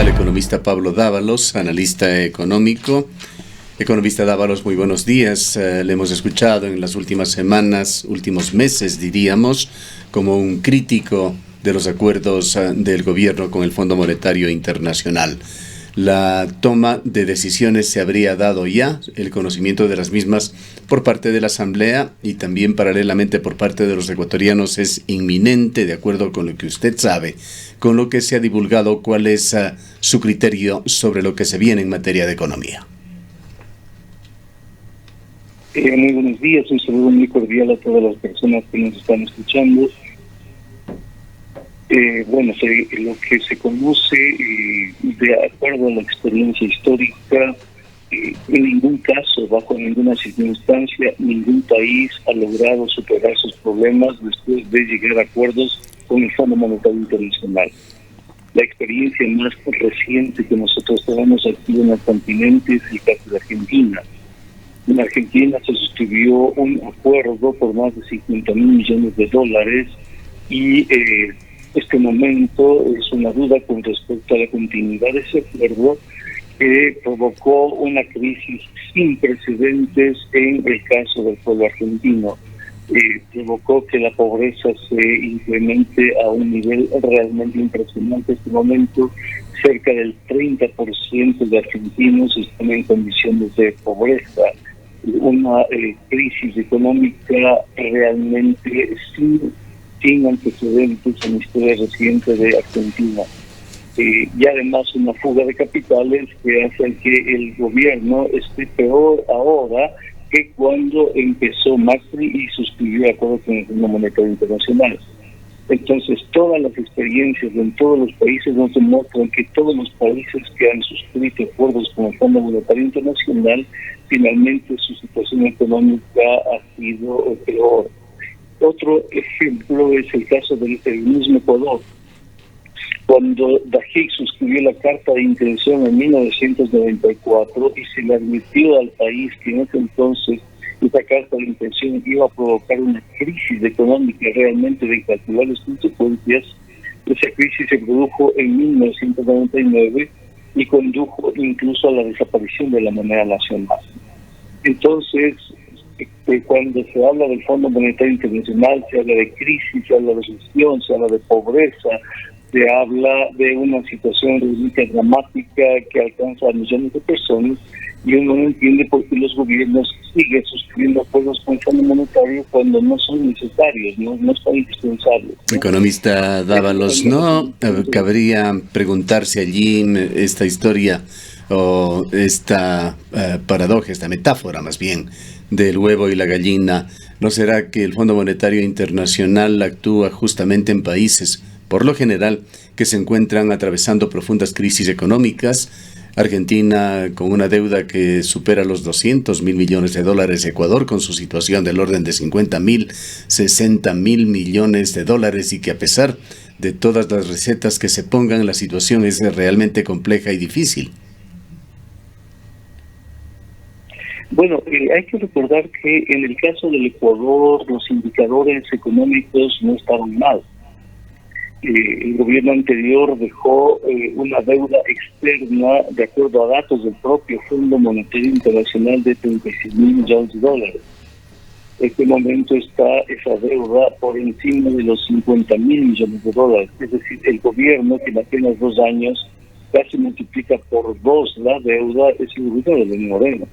bienvenida al economista Pablo Dávalos, analista económico. Economista Dávalos, muy buenos días. Le hemos escuchado en las últimas semanas, últimos meses diríamos, como un crítico de los acuerdos del gobierno con el Fondo Monetario Internacional. La toma de decisiones se habría dado ya, el conocimiento de las mismas por parte de la Asamblea y también paralelamente por parte de los ecuatorianos es inminente, de acuerdo con lo que usted sabe, con lo que se ha divulgado. ¿Cuál es su criterio sobre lo que se viene en materia de economía? Muy buenos días, un saludo muy cordial a todas las personas que nos están escuchando. Lo que se conoce, de acuerdo a la experiencia histórica, en ningún caso, bajo ninguna circunstancia, ningún país ha logrado superar sus problemas después de llegar a acuerdos con el Fondo Monetario Internacional. La experiencia más reciente que nosotros tenemos aquí en el continente es el caso de Argentina. En Argentina se suscribió un acuerdo por más de 50.000 millones de dólares y este momento es una duda con respecto a la continuidad de ese acuerdo que provocó una crisis sin precedentes en el caso del pueblo argentino. Provocó que la pobreza se incremente a un nivel realmente impresionante. En este momento, cerca del 30% de argentinos están en condiciones de pobreza. Una crisis económica realmente sin antecedentes en la historia reciente de Argentina. Y además una fuga de capitales que hace que el gobierno esté peor ahora que cuando empezó Macri y suscribió acuerdos con el Fondo Monetario Internacional. Entonces, todas las experiencias en todos los países nos demuestran que todos los países que han suscrito acuerdos con el Fondo Monetario Internacional, finalmente su situación económica ha sido peor. Otro ejemplo es el caso del mismo Ecuador. Cuando Dajic suscribió la Carta de Intención en 1994 y se le admitió al país que en ese entonces esta Carta de Intención iba a provocar una crisis económica realmente de incalculables consecuencias, esa crisis se produjo en 1999 y condujo incluso a la desaparición de la moneda nacional. Entonces, cuando se habla del Fondo Monetario Internacional, se habla de crisis, se habla de recesión, se habla de pobreza, se habla de una situación realmente dramática que alcanza a millones de personas, y uno no entiende por qué los gobiernos siguen suscribiendo acuerdos con el Fondo Monetario cuando no son necesarios, no son indispensables, ¿no? Economista Dávalos, ¿no cabría preguntarse allí esta historia o esta paradoja, esta metáfora más bien, del huevo y la gallina? ¿No será que el Fondo Monetario Internacional actúa justamente en países, por lo general, que se encuentran atravesando profundas crisis económicas? Argentina con una deuda que supera los 200.000 millones de dólares, Ecuador con su situación del orden de 50.000, 60.000 millones de dólares, y que a pesar de todas las recetas que se pongan, la situación es realmente compleja y difícil. Bueno, hay que recordar que en el caso del Ecuador los indicadores económicos no estaban mal. El gobierno anterior dejó una deuda externa, de acuerdo a datos del propio Fondo Monetario Internacional, de 36.000 millones de dólares. En este momento está esa deuda por encima de los 50.000 millones de dólares. Es decir, el gobierno, que en apenas 2 años casi multiplica por 2 la deuda, es el gobierno de Lenín Moreno.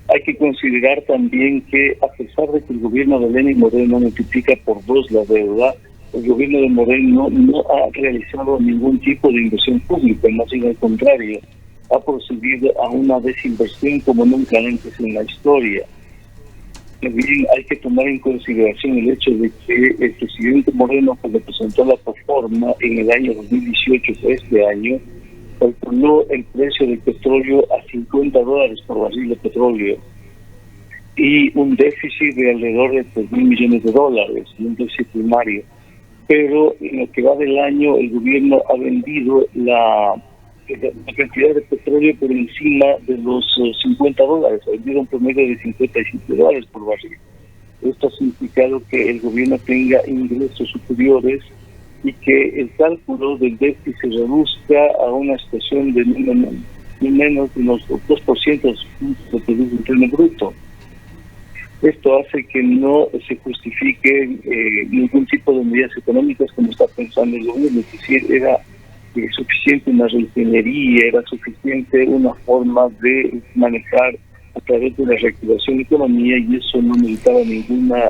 Hay que considerar también que, a pesar de que el gobierno de Lenín Moreno multiplica por 2 la deuda, el gobierno de Moreno no ha realizado ningún tipo de inversión pública, más bien al contrario, ha procedido a una desinversión como nunca antes en la historia. También hay que tomar en consideración el hecho de que el presidente Moreno, cuando presentó la plataforma en el año 2018, este año, calculó el precio del petróleo a $50 por barril de petróleo y un déficit de alrededor de 3.000 millones de dólares, un déficit primario. Pero en lo que va del año, el gobierno ha vendido la cantidad de petróleo por encima de los $50, ha vendido un promedio de $57 por barril. Esto ha significado que el gobierno tenga ingresos superiores y que el cálculo del déficit se reduzca a una situación de menos de unos 2% del Producto Interno Bruto. Esto hace que no se justifique ningún tipo de medidas económicas como está pensando el gobierno. Es decir, era suficiente una refinería, era suficiente una forma de manejar a través de la reactivación de la economía, y eso no necesitaba ninguna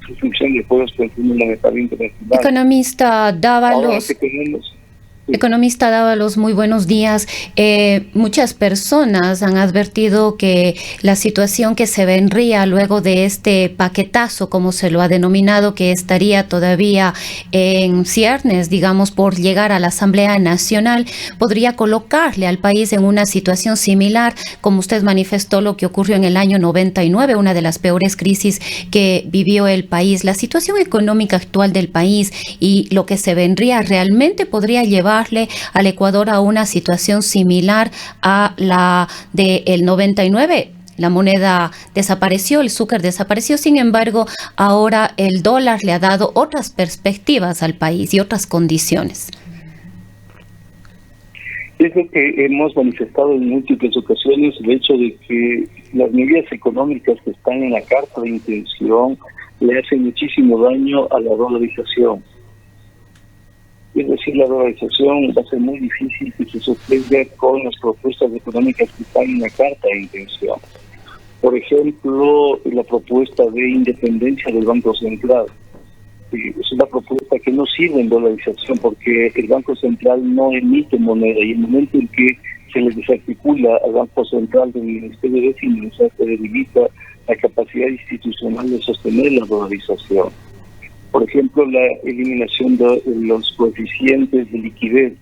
suscripción de acuerdos con el Monetario Internacional. Economista Dávalos. Economista Dávalos, muy buenos días. Muchas personas han advertido que la situación que se vendría luego de este paquetazo, como se lo ha denominado, que estaría todavía en ciernes, digamos, por llegar a la Asamblea Nacional, podría colocarle al país en una situación similar, como usted manifestó, lo que ocurrió en el año 99, una de las peores crisis que vivió el país. La situación económica actual del país y lo que se vendría realmente podría llevarle al Ecuador a una situación similar a la del 99. La moneda desapareció, el Zúcar desapareció, sin embargo, ahora el dólar le ha dado otras perspectivas al país y otras condiciones. Es lo que hemos manifestado en múltiples ocasiones, el hecho de que las medidas económicas que están en la carta de intención le hacen muchísimo daño a la dolarización. Es decir, la dolarización va a ser muy difícil que se sostenga con las propuestas económicas que están en la carta de intención. Por ejemplo, la propuesta de independencia del Banco Central. Es una propuesta que no sirve en dolarización porque el Banco Central no emite moneda, y en el momento en que se le desarticula al Banco Central del Ministerio de Finanzas, se debilita la capacidad institucional de sostener la dolarización. Por ejemplo, la eliminación de los coeficientes de liquidez,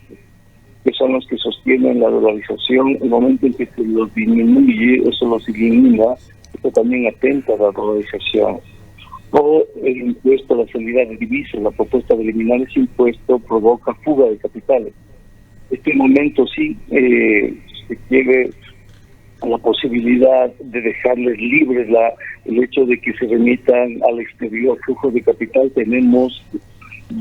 que son los que sostienen la dolarización. El momento en que se los disminuye, eso los elimina, esto también atenta a la dolarización. O el impuesto a la salida de divisas, la propuesta de eliminar ese impuesto provoca fuga de capitales. Este momento sí se quiere a la posibilidad de dejarles libres el hecho de que se remitan al exterior flujos de capital. Tenemos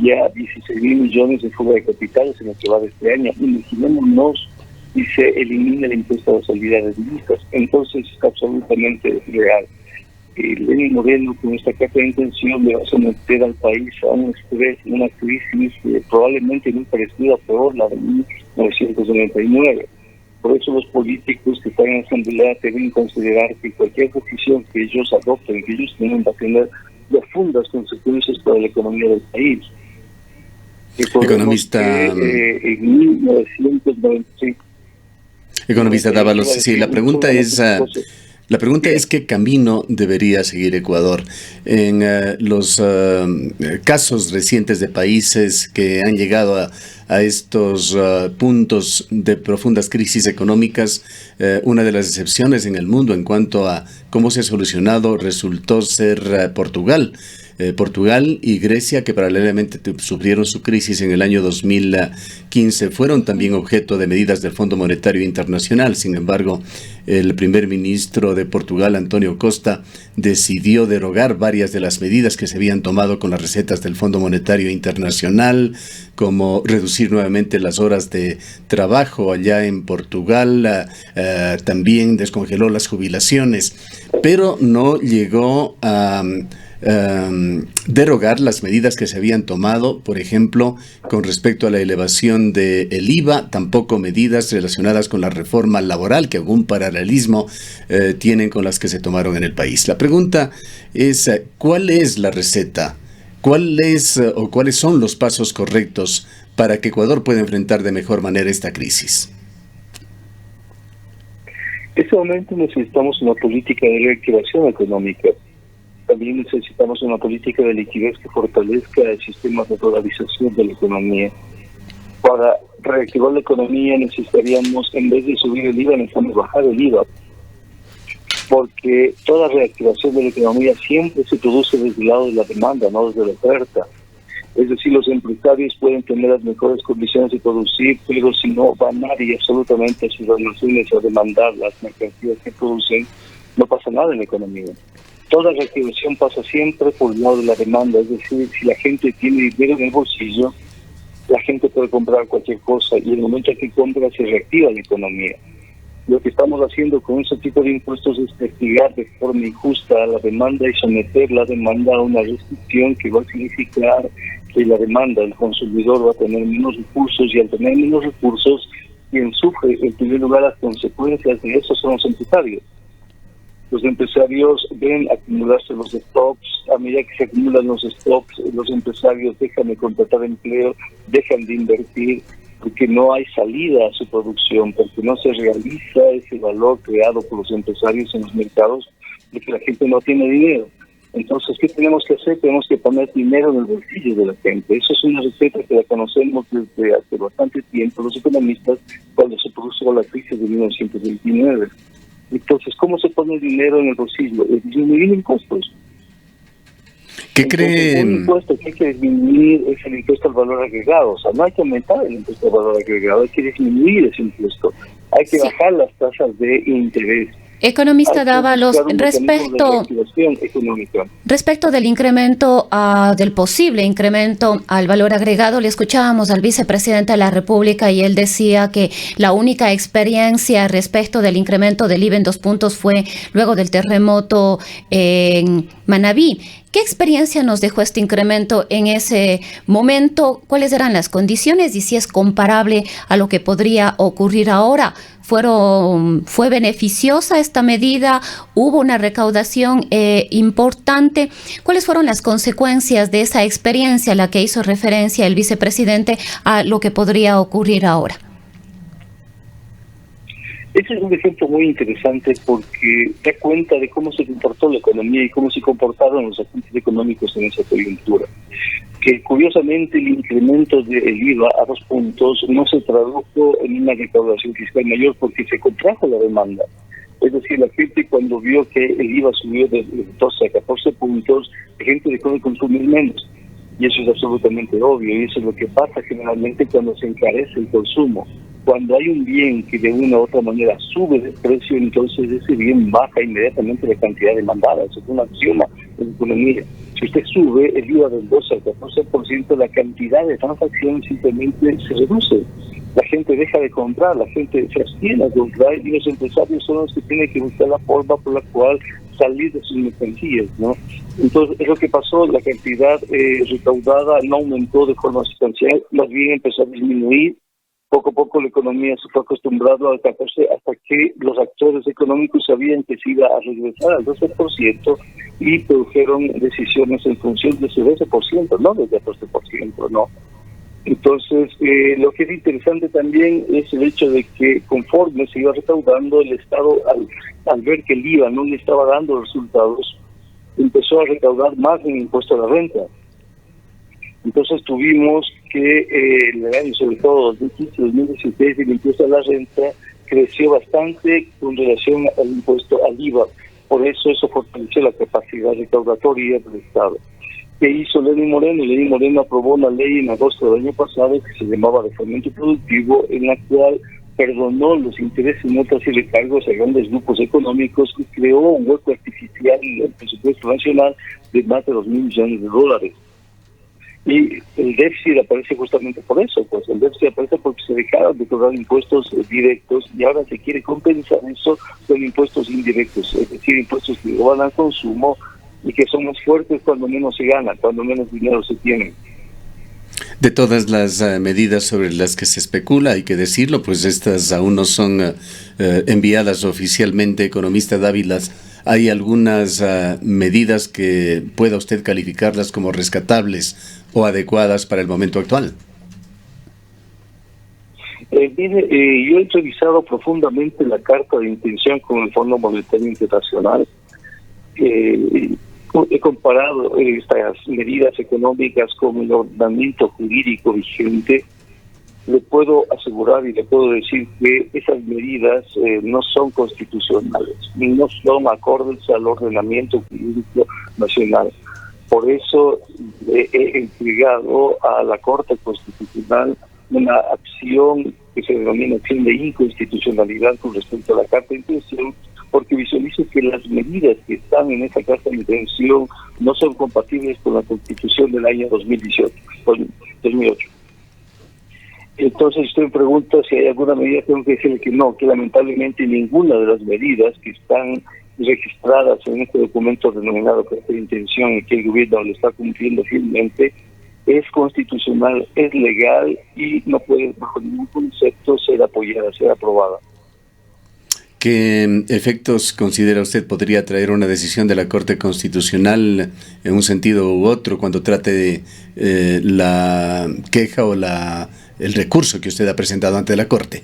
ya 16.000 millones de fuga de capitales en lo que va de este año. Imaginémonos si se elimina el impuesto a la salida de divisas. Entonces es absolutamente real. El modelo con esta carta de intención le va a someter al país a un estrés, una crisis probablemente muy parecida, peor, la de 1999. Por eso los políticos que están en la Asamblea deben considerar que cualquier decisión que ellos adopten, que ellos tienen, va a tener profundas consecuencias para la economía del país. Economista, en 1996. Economista Dávalos, sí, la pregunta es qué camino debería seguir Ecuador. En los casos recientes de países que han llegado a estos puntos de profundas crisis económicas, una de las excepciones en el mundo en cuanto a cómo se ha solucionado resultó ser Portugal. Portugal y Grecia, que paralelamente sufrieron su crisis en el año 2015, fueron también objeto de medidas del Fondo Monetario Internacional. Sin embargo, el primer ministro de Portugal, António Costa, decidió derogar varias de las medidas que se habían tomado con las recetas del Fondo Monetario Internacional, como reducir nuevamente las horas de trabajo allá en Portugal, también descongeló las jubilaciones, pero no llegó a derogar las medidas que se habían tomado, por ejemplo, con respecto a la elevación del IVA, tampoco medidas relacionadas con la reforma laboral, que algún paralelismo tienen con las que se tomaron en el país. La pregunta es, ¿cuál es la receta? ¿Cuáles son los pasos correctos para que Ecuador pueda enfrentar de mejor manera esta crisis? En este momento necesitamos una política de reactivación económica. También necesitamos una política de liquidez que fortalezca el sistema de dolarización de la economía. Para reactivar la economía necesitaríamos, en vez de subir el IVA, necesitamos bajar el IVA. Porque toda reactivación de la economía siempre se produce desde el lado de la demanda, no desde la oferta. Es decir, los empresarios pueden tener las mejores condiciones de producir, pero si no va nadie absolutamente a sus relaciones a demandar las mercancías que producen, no pasa nada en la economía. Toda reactivación pasa siempre por el lado de la demanda, es decir, si la gente tiene dinero en el bolsillo, la gente puede comprar cualquier cosa y en el momento en que compra se reactiva la economía. Lo que estamos haciendo con ese tipo de impuestos es castigar de forma injusta a la demanda y someter la demanda a una restricción que va a significar que la demanda, el consumidor va a tener menos recursos, y al tener menos recursos, quien sufre en primer lugar las consecuencias de eso son los empresarios. Los empresarios ven acumularse los stocks, a medida que se acumulan los stocks, los empresarios dejan de contratar empleo, dejan de invertir, porque no hay salida a su producción, porque no se realiza ese valor creado por los empresarios en los mercados, porque la gente no tiene dinero. Entonces, ¿qué tenemos que hacer? Tenemos que poner dinero en el bolsillo de la gente. Eso es una receta que la conocemos desde hace bastante tiempo los economistas, cuando se produjo la crisis de 1929. Entonces, ¿cómo se pone dinero en el bolsillo? Disminuir impuestos. ¿Qué creen? Un impuesto que hay que disminuir es el impuesto al valor agregado. O sea, no hay que aumentar el impuesto al valor agregado, hay que disminuir ese impuesto. Hay que bajar las tasas de interés. Economista Dávalos, respecto del incremento, del posible incremento al valor agregado, le escuchábamos al vicepresidente de la República y él decía que la única experiencia respecto del incremento del IVA en 2 puntos fue luego del terremoto en Manabí. ¿Qué experiencia nos dejó este incremento en ese momento? ¿Cuáles eran las condiciones y si es comparable a lo que podría ocurrir ahora? ¿Fue beneficiosa esta medida? ¿Hubo una recaudación importante? ¿Cuáles fueron las consecuencias de esa experiencia a la que hizo referencia el vicepresidente a lo que podría ocurrir ahora? Ese es un ejemplo muy interesante porque da cuenta de cómo se comportó la economía y cómo se comportaron los agentes económicos en esa coyuntura. Que curiosamente el incremento del IVA a 2 puntos no se tradujo en una recaudación fiscal mayor porque se contrajo la demanda. Es decir, la gente cuando vio que el IVA subió de 12 a 14 puntos, la gente dejó de consumir menos. Y eso es absolutamente obvio, y eso es lo que pasa generalmente cuando se encarece el consumo. Cuando hay un bien que de una u otra manera sube de precio, entonces ese bien baja inmediatamente la cantidad demandada. Eso es una axioma en la economía. Si usted sube el IVA del 12 al 14%, la cantidad de transacciones simplemente se reduce. La gente deja de comprar, la gente se abstiene a comprar y los empresarios son los que tienen que buscar la forma por la cual salir de sus mercancías, ¿no? Entonces, es lo que pasó, la cantidad recaudada no aumentó de forma sustancial, más bien empezó a disminuir. Poco a poco la economía se fue acostumbrando al 14% hasta que los actores económicos sabían que se iba a regresar al 12% y produjeron decisiones en función de ese 12%, no del 14%, ¿no? Entonces, lo que es interesante también es el hecho de que conforme se iba recaudando, el Estado, al ver que el IVA no le estaba dando resultados, empezó a recaudar más en el impuesto a la renta. Entonces tuvimos que el año, sobre todo 2015-2016, el impuesto a la renta creció bastante con relación al impuesto al IVA. Por eso fortaleció la capacidad recaudatoria del Estado. ¿Qué hizo Lenín Moreno? Lenín Moreno aprobó una ley en agosto del año pasado que se llamaba de fomento productivo, en la cual perdonó los intereses, notas y recargos a grandes grupos económicos y creó un hueco artificial en el presupuesto nacional de más de $2.000 millones. Y el déficit aparece justamente por eso, pues el déficit aparece porque se dejaron de cobrar impuestos directos y ahora se quiere compensar eso con impuestos indirectos, es decir, impuestos que van al consumo y que son más fuertes cuando menos se gana, cuando menos dinero se tiene. De todas las medidas sobre las que se especula, hay que decirlo, pues estas aún no son enviadas oficialmente, economista Dávila. ¿Hay algunas medidas que pueda usted calificarlas como rescatables o adecuadas para el momento actual? Mire, yo he revisado profundamente la carta de intención con el Fondo Monetario Internacional. He comparado estas medidas económicas con el ordenamiento jurídico vigente. Le puedo asegurar y le puedo decir que esas medidas no son constitucionales, ni no son acordes al ordenamiento jurídico nacional. Por eso he entregado a la Corte Constitucional una acción que se denomina acción de inconstitucionalidad con respecto a la Carta de Intención, porque visualizo que las medidas que están en esa Carta de Intención no son compatibles con la Constitución del año 2008. Entonces usted me pregunta si hay alguna medida. Tengo que decirle que no, que lamentablemente ninguna de las medidas que están registradas en este documento denominado carta de intención y que el gobierno lo está cumpliendo fielmente es constitucional, es legal y no puede bajo ningún concepto ser apoyada, ser aprobada. ¿Qué efectos considera usted podría traer una decisión de la Corte Constitucional en un sentido u otro cuando trate de la queja o el recurso que usted ha presentado ante la Corte?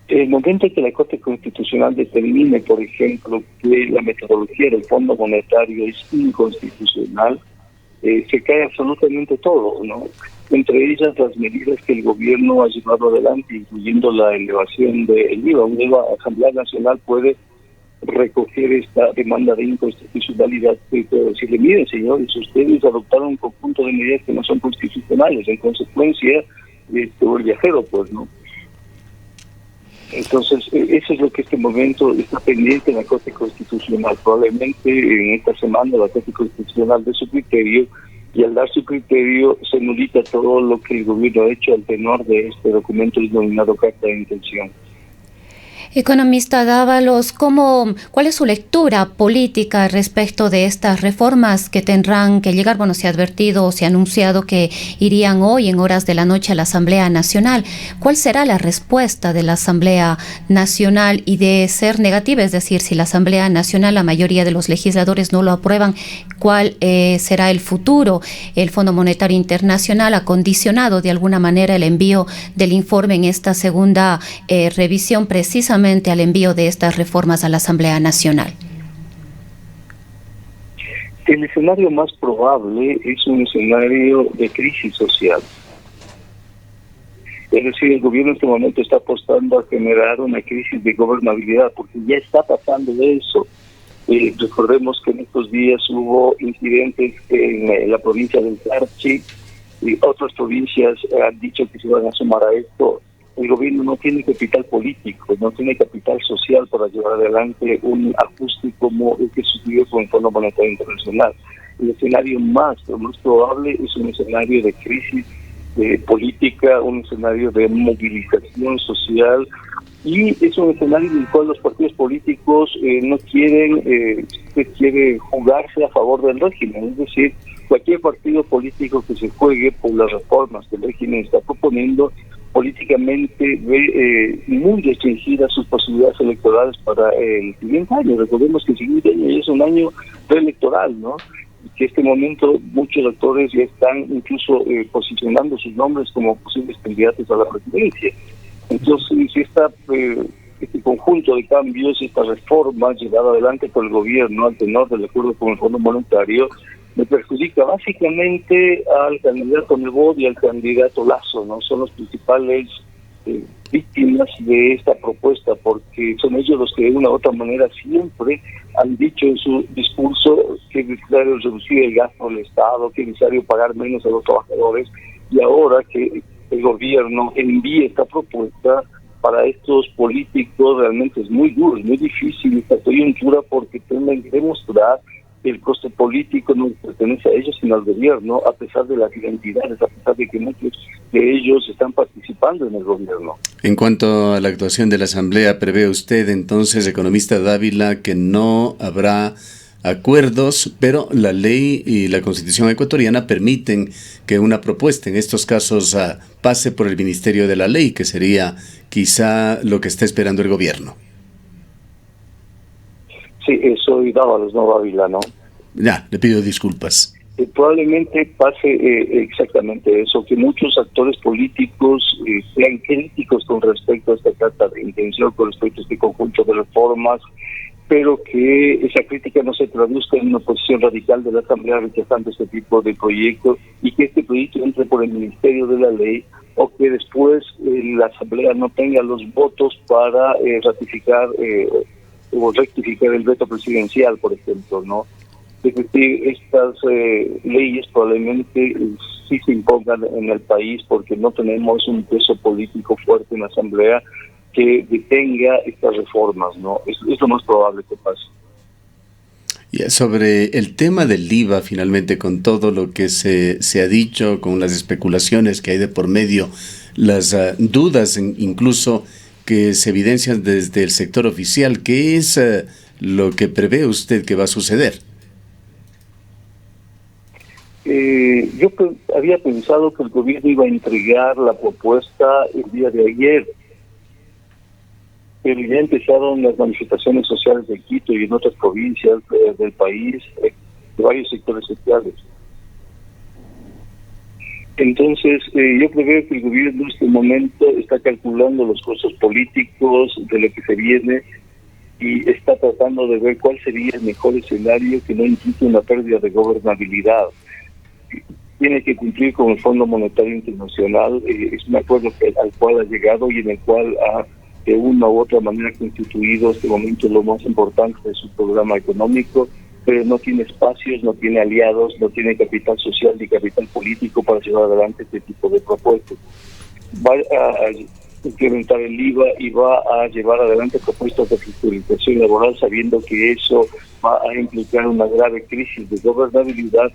El momento en que la Corte Constitucional determine, por ejemplo, que la metodología del Fondo Monetario es inconstitucional, se cae absolutamente todo, ¿no? Entre ellas las medidas que el gobierno ha llevado adelante, incluyendo la elevación del IVA. Una Asamblea Nacional puede recoger esta demanda de inconstitucionalidad y puede decirle, miren señores, ustedes adoptaron un conjunto de medidas que no son constitucionales, en consecuencia, el viajero, pues, ¿no? Entonces, eso es lo que este momento está pendiente en la Corte Constitucional. Probablemente en esta semana la Corte Constitucional dé su criterio y al dar su criterio se nulita todo lo que el gobierno ha hecho al tenor de este documento denominado Carta de Intención. Economista Dávalos, ¿cuál es su lectura política respecto de estas reformas que tendrán que llegar? Bueno, se ha advertido, se ha anunciado que irían hoy en horas de la noche a la Asamblea Nacional. ¿Cuál será la respuesta de la Asamblea Nacional? Y de ser negativa, es decir, si la Asamblea Nacional, la mayoría de los legisladores no lo aprueban, ¿cuál será el futuro? El Fondo Monetario Internacional ha condicionado de alguna manera el envío del informe en esta segunda revisión precisamente al envío de estas reformas a la Asamblea Nacional. El escenario más probable es un escenario de crisis social. Es decir, el gobierno en este momento está apostando a generar una crisis de gobernabilidad, porque ya está pasando de eso. Recordemos que en estos días hubo incidentes en la provincia del Carchi y otras provincias han dicho que se van a sumar a esto. El gobierno no tiene capital político, no tiene capital social para llevar adelante un ajuste como el que sucedió con el Fondo Monetario Internacional. El escenario más probable es un escenario de crisis política, un escenario de movilización social, y es un escenario en el cual los partidos políticos no quieren jugarse a favor del régimen. Es decir, cualquier partido político que se juegue por las reformas que el régimen está proponiendo políticamente ve muy restringidas sus posibilidades electorales para el siguiente año. Recordemos que el siguiente año ya es un año preelectoral, ¿no? Y que en este momento muchos actores ya están incluso posicionando sus nombres como posibles candidatos a la presidencia. Entonces, si este conjunto de cambios, esta reforma llevada adelante por el gobierno al tenor del acuerdo con el Fondo Monetario, me perjudica básicamente al candidato Nebot y al candidato Lasso, ¿no? Son los principales víctimas de esta propuesta, porque son ellos los que de una u otra manera siempre han dicho en su discurso que es necesario reducir el gasto del Estado, que es necesario pagar menos a los trabajadores, y ahora que el gobierno envíe esta propuesta para estos políticos realmente es muy duro, es muy difícil esta coyuntura, porque tienen que demostrar el coste político no pertenece a ellos sino al gobierno, a pesar de las identidades, a pesar de que muchos de ellos están participando en el gobierno. En cuanto a la actuación de la Asamblea, ¿prevé usted entonces, economista Dávila, que no habrá acuerdos, pero la ley y la Constitución ecuatoriana permiten que una propuesta en estos casos pase por el Ministerio de la Ley, que sería quizá lo que está esperando el gobierno? Sí, soy Dávalos, no Dávila, ¿no? Ya, le pido disculpas. Probablemente pase exactamente eso, que muchos actores políticos sean críticos con respecto a esta carta de intención, con respecto a este conjunto de reformas, pero que esa crítica no se traduzca en una posición radical de la Asamblea rechazando este tipo de proyectos, y que este proyecto entre por el Ministerio de la Ley, o que después la Asamblea no tenga los votos para ratificar o rectificar el veto presidencial, por ejemplo, ¿no? Es decir, estas leyes probablemente sí se impongan en el país porque no tenemos un peso político fuerte en la Asamblea que detenga estas reformas, ¿no? Es lo más probable que pase. Sobre el tema del IVA, finalmente, con todo lo que se ha dicho, con las especulaciones que hay de por medio, las dudas incluso que se evidencian desde el sector oficial, ¿qué es lo que prevé usted que va a suceder? Yo había pensado que el gobierno iba a entregar la propuesta el día de ayer, pero ya empezaron las manifestaciones sociales de Quito y en otras provincias del país, de varios sectores sociales. Entonces, yo creo que el gobierno en este momento está calculando los costos políticos de lo que se viene y está tratando de ver cuál sería el mejor escenario que no implique una pérdida de gobernabilidad. Tiene que cumplir con el Fondo Monetario Internacional, es un acuerdo al cual ha llegado y en el cual ha de una u otra manera constituido este momento lo más importante de su programa económico, pero no tiene espacios, no tiene aliados, no tiene capital social ni capital político para llevar adelante este tipo de propuestas. Va a incrementar el IVA y va a llevar adelante propuestas de fiscalización laboral sabiendo que eso va a implicar una grave crisis de gobernabilidad.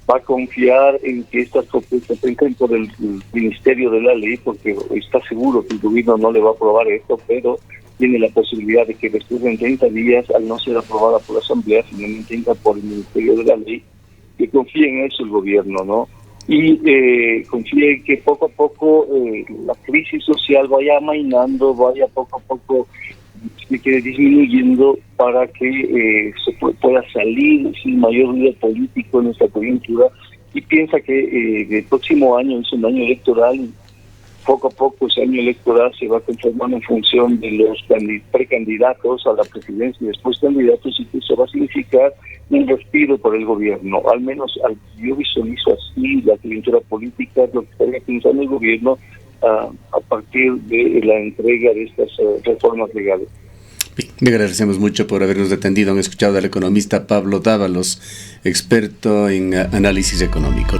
Va a confiar en que estas propuestas entren por el Ministerio de la Ley, porque está seguro que el gobierno no le va a aprobar esto, pero tiene la posibilidad de que después de 30 días, al no ser aprobada por la Asamblea, finalmente entra por el Ministerio de la Ley, que confíe en eso el gobierno, ¿no? Y confíe en que poco a poco la crisis social vaya amainando, vaya poco a poco disminuyendo para que se pueda salir sin mayor ruido político en esta coyuntura, y piensa que el próximo año es un año electoral. Poco a poco ese año electoral se va conformando en función de los precandidatos a la presidencia y después candidatos, y que eso va a significar un respiro para el gobierno. Al menos yo visualizo así la coyuntura política, lo que estaría pensando el gobierno a partir de la entrega de estas reformas legales. Le agradecemos mucho por habernos atendido. Han escuchado al economista Pablo Dávalos, experto en análisis económico.